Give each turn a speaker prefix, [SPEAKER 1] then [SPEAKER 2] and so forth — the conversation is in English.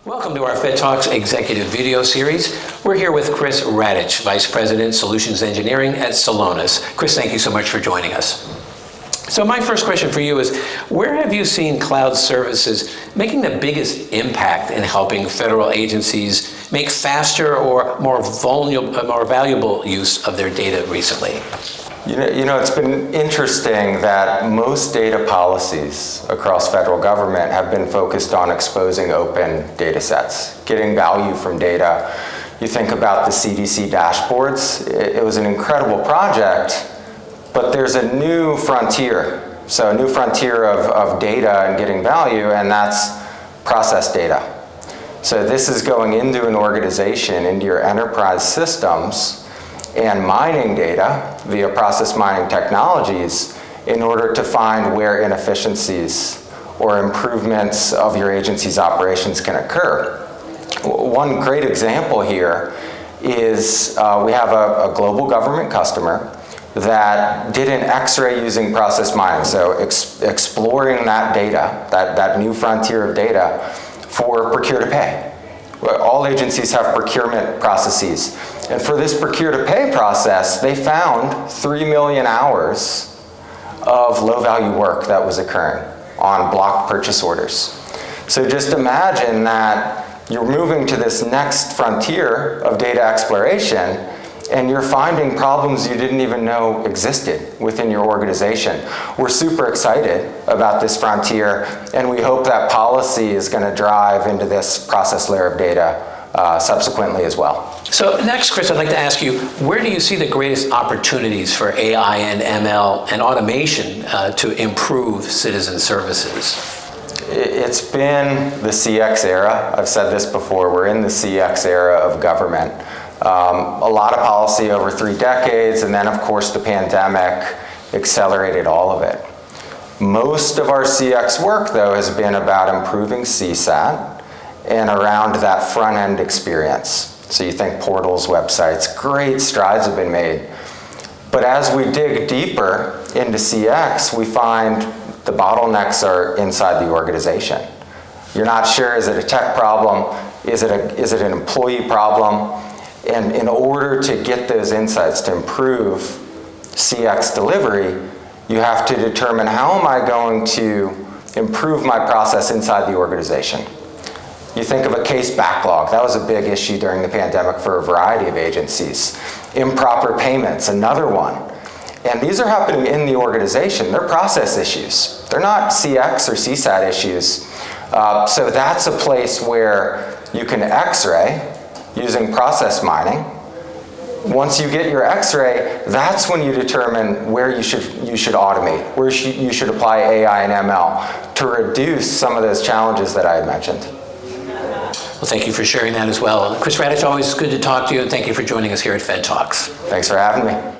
[SPEAKER 1] Welcome to our FedTalks Executive Video Series. We're here with Chris Radich, Vice President, Solutions Engineering at Celonis. Chris, thank you so much for joining us. So my first question for you is, where have you seen cloud services making the biggest impact in helping federal agencies make faster or more valuable use of their data recently?
[SPEAKER 2] You know, it's been interesting that most data policies across federal government have been focused on exposing open data sets, getting value from data. You think about the CDC dashboards, it was an incredible project, but there's a new frontier. So a new frontier of data and getting value, and that's process data. So this is going into an organization, into your enterprise systems, and mining data via process mining technologies in order to find where inefficiencies or improvements of your agency's operations can occur. One great example here is we have a global government customer that did an X-ray using process mining, so exploring that data, that new frontier of data for procure to pay. All agencies have procurement processes. And for this procure to pay process, they found 3 million hours of low value work that was occurring on block purchase orders. So just imagine that you're moving to this next frontier of data exploration and you're finding problems you didn't even know existed within your organization. We're super excited about this frontier, and we hope that policy is going to drive into this process layer of data subsequently as well.
[SPEAKER 1] So next, Chris, I'd like to ask you, where do you see the greatest opportunities for AI and ML and automation to improve citizen services?
[SPEAKER 2] It's been the CX era. I've said this before, we're in the CX era of government. A lot of policy over 3 decades, and then of course the pandemic accelerated all of it. Most of our CX work though has been about improving CSAT and around that front-end experience. So you think portals, websites, great strides have been made. But as we dig deeper into CX, we find the bottlenecks are inside the organization. You're not sure, is it a tech problem? Is it an employee problem? And in order to get those insights to improve CX delivery, you have to determine, how am I going to improve my process inside the organization? You think of a case backlog. That was a big issue during the pandemic for a variety of agencies. Improper payments, another one. And these are happening in the organization. They're process issues. They're not CX or CSAT issues. So that's a place where you can X-ray using process mining. Once you get your X-ray, that's when you determine where you should automate, where you should apply AI and ML to reduce some of those challenges that I had mentioned.
[SPEAKER 1] Well, thank you for sharing that as well. Chris Radich, always good to talk to you, and thank you for joining us here at FedTalks.
[SPEAKER 2] Thanks for having me.